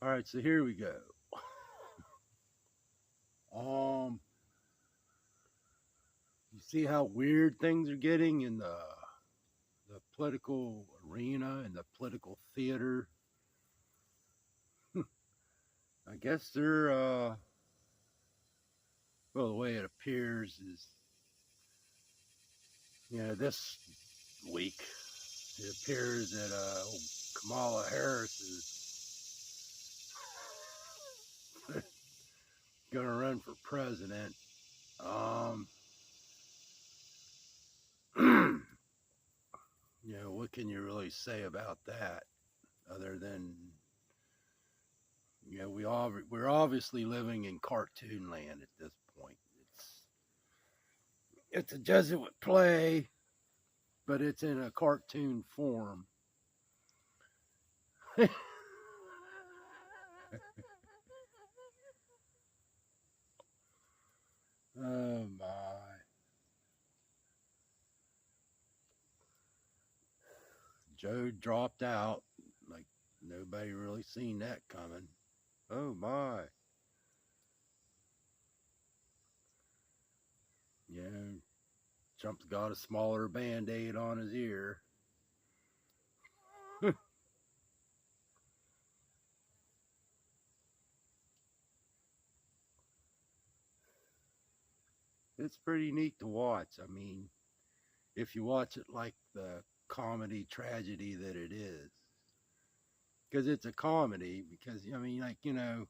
All right, so here we go. Um, you see how weird things are getting in the political arena and the political theater. I guess they're well, the way it appears is, this week it appears that Kamala Harris is going to run for president. Um, what can you really say about that other than we're obviously living in cartoon land at this point. It's a Jesuit play, but it's in a cartoon form. Oh my. Joe dropped out like nobody really seen that coming. Oh my. Yeah, Trump's got a smaller band-aid on his ear. It's pretty neat to watch. I mean, if you watch it like the comedy tragedy that it is, because it's a comedy. Because I mean, can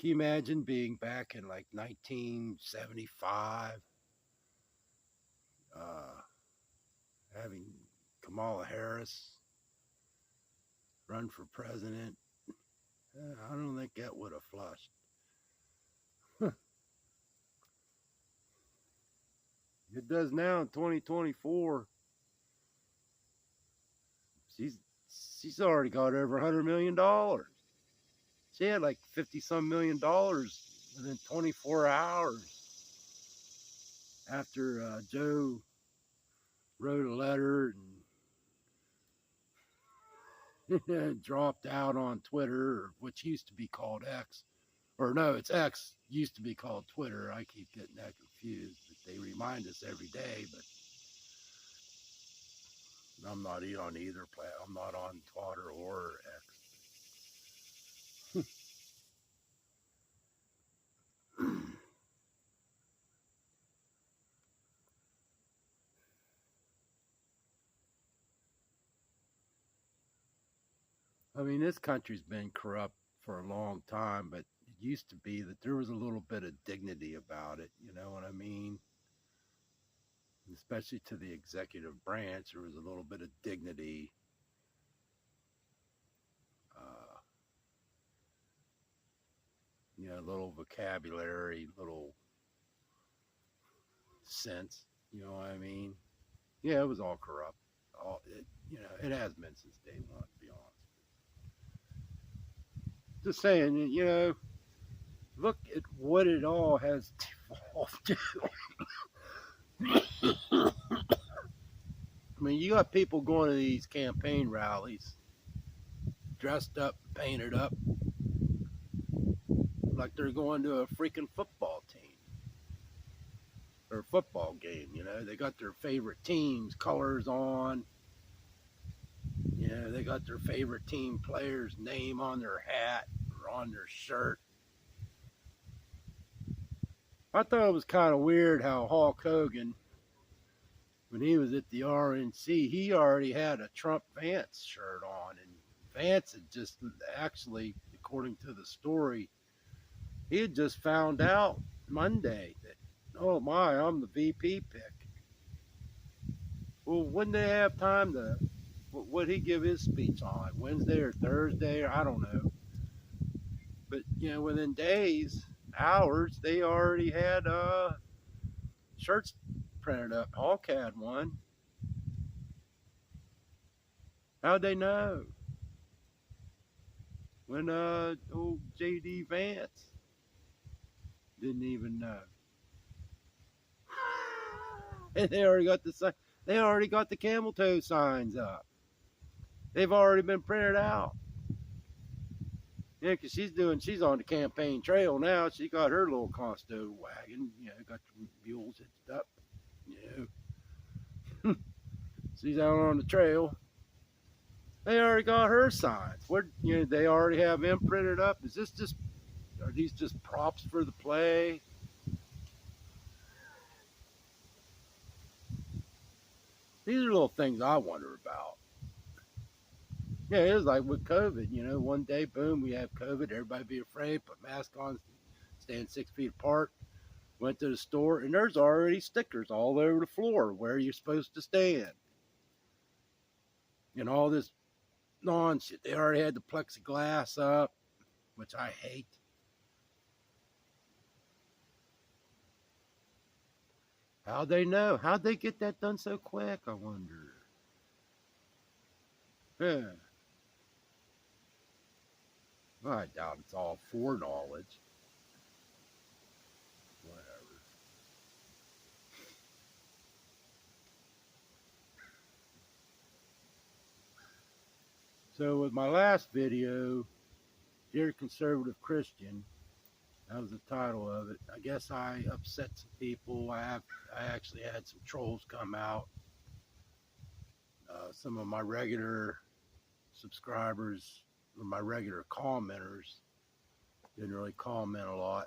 you imagine being back in like 1975, uh, having Kamala Harris run for president? I don't think that would have flushed. It does now in 2024. She's already got over $100 million. She had like 50 some $1 million within 24 hours after Joe wrote a letter and dropped out on Twitter, which used to be called X. Or no, it's X, used to be called Twitter. I keep getting that confused, but they remind us every day. But I'm not on either platform. I'm not on Twitter or X. I mean, this country's been corrupt for a long time, but it used to be that there was a little bit of dignity about it. You know what I mean? Especially to the executive branch, there was a little bit of dignity. Uh, little vocabulary, little sense. You know what I mean? Yeah, it was all corrupt. It has been since day one, to be honest. Just saying, look at what it all has devolved to. I mean, you got people going to these campaign rallies dressed up, painted up, like they're going to a freaking football team or football game. They got their favorite team's colors on. They got their favorite team player's name on their hat or on their shirt. I thought it was kind of weird how Hulk Hogan, when he was at the RNC, he already had a Trump Vance shirt on. And Vance had just actually, according to the story, he had just found out Monday that, oh my, I'm the VP pick. Well, wouldn't they have time to, would he give his speech on like Wednesday or Thursday? Or I don't know. But, within days, hours, they already had shirts printed up. Hulk had one. How'd they know? When old JD Vance didn't even know. And they already got the camel toe signs up. They've already been printed out. Yeah, because she's on the campaign trail now. She got her little Costo wagon, got the mules hitched up, you know. She's out on the trail. They already got her signs. What, they already have them printed up. Are these just props for the play? These are little things I wonder about. Yeah, it was like with COVID, one day, boom, we have COVID. Everybody be afraid, put masks on, stand 6 feet apart. Went to the store, and there's already stickers all over the floor where you're supposed to stand. And all this nonsense. They already had the plexiglass up, which I hate. How'd they know? How'd they get that done so quick, I wonder? Yeah. Well, I doubt it's all foreknowledge. Whatever. So with my last video, Dear Conservative Christian, that was the title of it. I guess I upset some people. I actually had some trolls come out. Some of my regular subscribers, or my regular commenters, didn't really comment a lot.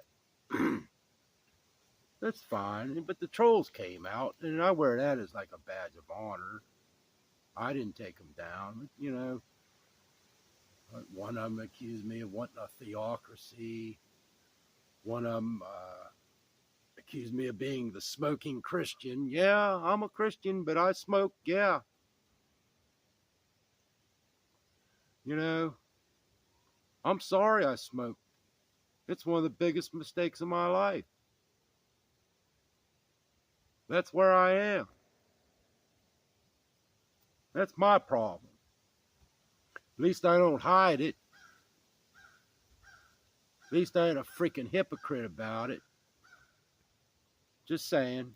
That's fine, but the trolls came out, and I wear that as like a badge of honor. I didn't take them down, One of them accused me of wanting a theocracy. One of them accused me of being the smoking Christian. Yeah, I'm a Christian, but I smoke, yeah. I'm sorry I smoke. It's one of the biggest mistakes of my life. That's where I am. That's my problem. At least I don't hide it. At least I ain't a freaking hypocrite about it. Just saying.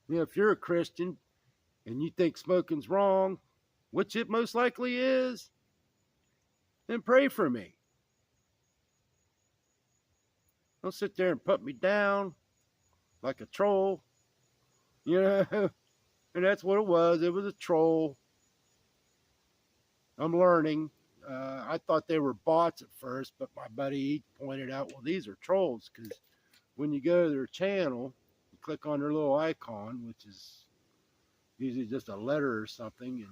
If you're a Christian and you think smoking's wrong, which it most likely is, then pray for me. Don't sit there and put me down like a troll. And that's what it was. It was a troll. I'm learning. I thought they were bots at first, but my buddy pointed out, well, these are trolls, because when you go to their channel, you click on their little icon, which is usually just a letter or something,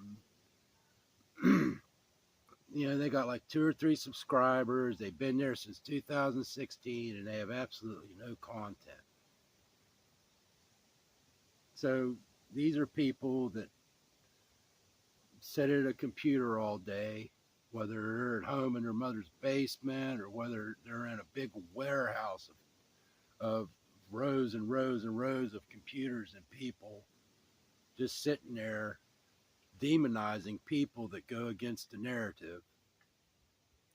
and they got like 2 or 3 subscribers. They've been there since 2016, and they have absolutely no content. So these are people that sit at a computer all day, whether they're at home in their mother's basement or whether they're in a big warehouse of rows and rows and rows of computers and people just sitting there demonizing people that go against the narrative.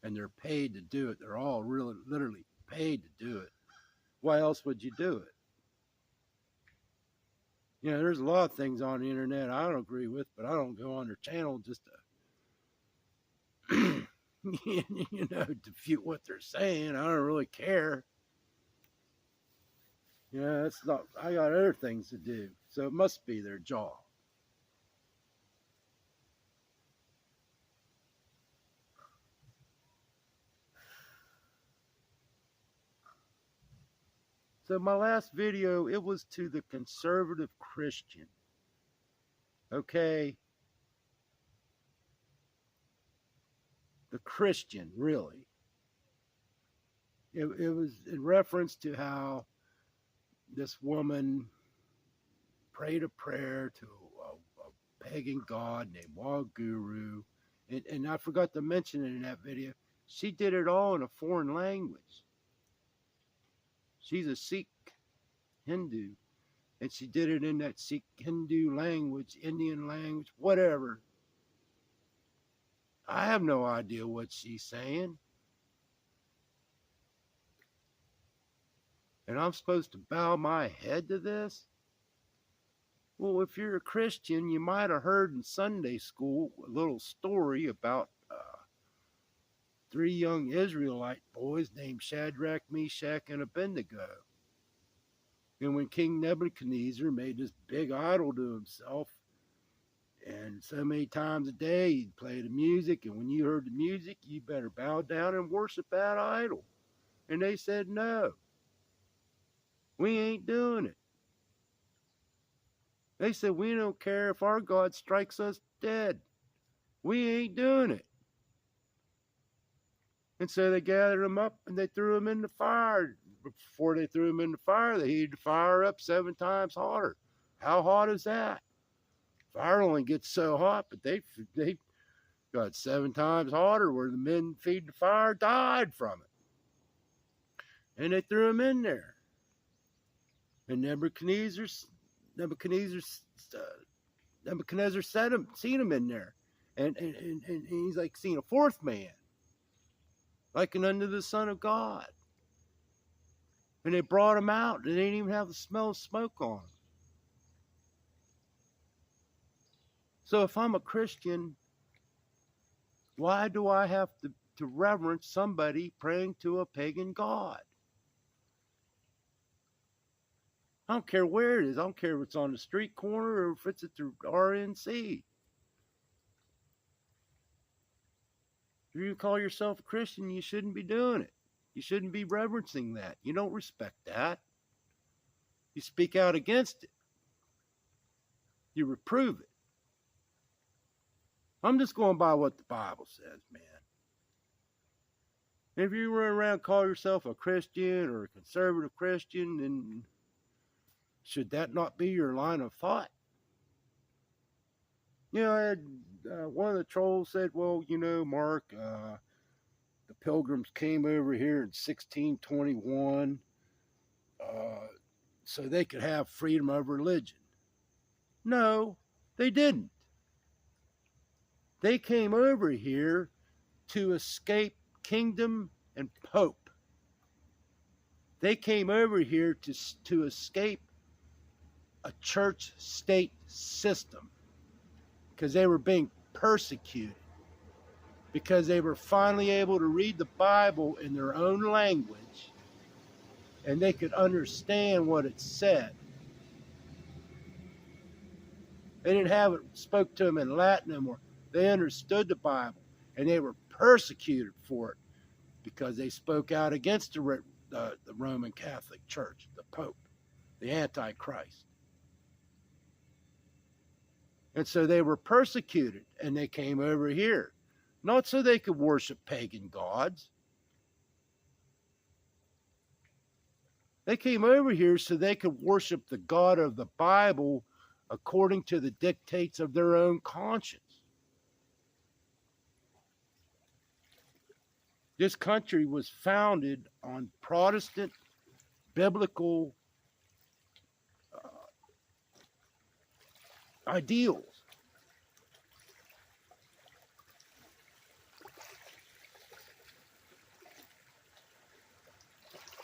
And they're paid to do it. They're all really literally paid to do it. Why else would you do it? There's a lot of things on the internet I don't agree with, but I don't go on their channel just to defute what they're saying. I don't really care. It's not, I got other things to do. So it must be their job. So my last video, it was to the conservative Christian. Okay? The Christian, really. It was in reference to how this woman prayed a prayer to a pagan god named Waguru. And I forgot to mention it in that video. She did it all in a foreign language. She's a Sikh Hindu. And she did it in that Sikh Hindu language, Indian language, whatever. I have no idea what she's saying. And I'm supposed to bow my head to this? Well, if you're a Christian, you might have heard in Sunday school a little story about three young Israelite boys named Shadrach, Meshach, and Abednego. And when King Nebuchadnezzar made this big idol to himself, and so many times a day he'd play the music, and when you heard the music, you better bow down and worship that idol. And they said, no, we ain't doing it. They said, we don't care if our God strikes us dead. We ain't doing it. And so they gathered them up and they threw them in the fire. Before they threw them in the fire, they heated the fire up 7 times hotter. How hot is that? Fire only gets so hot, but they got 7 times hotter, where the men feeding the fire died from it. And they threw them in there. And Nebuchadnezzar seen him in there. And he's like seeing a fourth man, like an unto the Son of God. And they brought him out. They didn't even have the smell of smoke on him. So if I'm a Christian, why do I have to reverence somebody praying to a pagan god? I don't care where it is. I don't care if it's on the street corner or if it's at the RNC. If you call yourself a Christian, you shouldn't be doing it. You shouldn't be reverencing that. You don't respect that. You speak out against it. You reprove it. I'm just going by what the Bible says, man. If you run around and call yourself a Christian or a conservative Christian, then should that not be your line of thought? You know, I had one of the trolls said, well, you know, Mark, the Pilgrims came over here in 1621 so they could have freedom of religion. No, they didn't. They came over here to escape kingdom and pope. They came over here to escape a church-state system because they were being persecuted, because they were finally able to read the Bible in their own language and they could understand what it said. They didn't have it spoke to them in Latin anymore. They understood the Bible, and they were persecuted for it because they spoke out against the Roman Catholic Church, the Pope, the Antichrist. And so they were persecuted, and they came over here, not so they could worship pagan gods. They came over here so they could worship the God of the Bible according to the dictates of their own conscience. This country was founded on Protestant biblical ideals.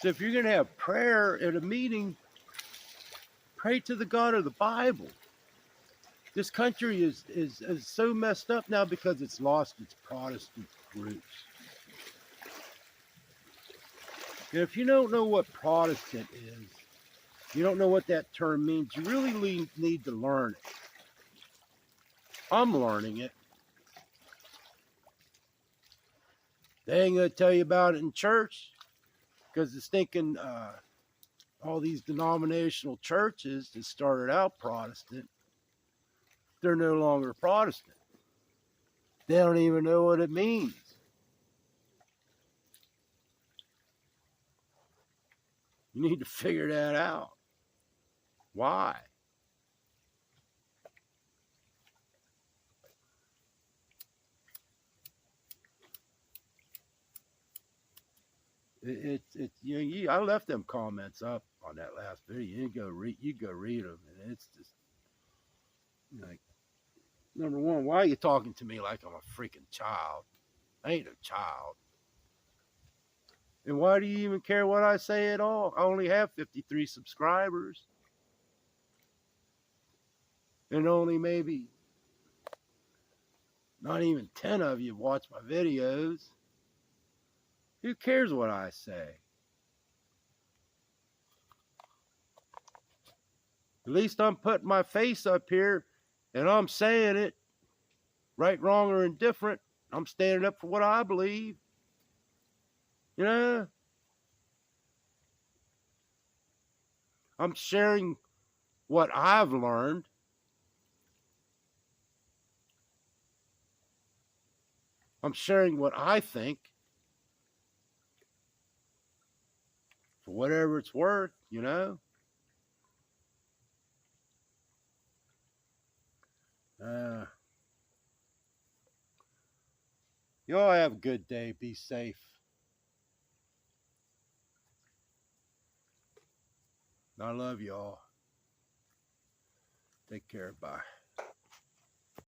So if you're going to have prayer at a meeting, pray to the God of the Bible. This country is so messed up now because it's lost its Protestant roots. And if you don't know what Protestant is, you don't know what that term means, you really need to learn it. I'm learning it. They ain't going to tell you about it in church because it's thinking all these denominational churches that started out Protestant, they're no longer Protestant. They don't even know what it means. You need to figure that out. Why? I left them comments up on that last video. You go read them, and it's just like, number one, why are you talking to me like I'm a freaking child? I ain't a child. And why do you even care what I say at all? I only have 53 subscribers. and only maybe not even 10 of you watch my videos, who cares what I say? At least I'm putting my face up here and I'm saying it, right, wrong, or indifferent. I'm standing up for what I believe. You know, I'm sharing what I've learned. I'm sharing what I think for whatever it's worth, you know. Y'all have a good day. Be safe. I love y'all. Take care. Bye.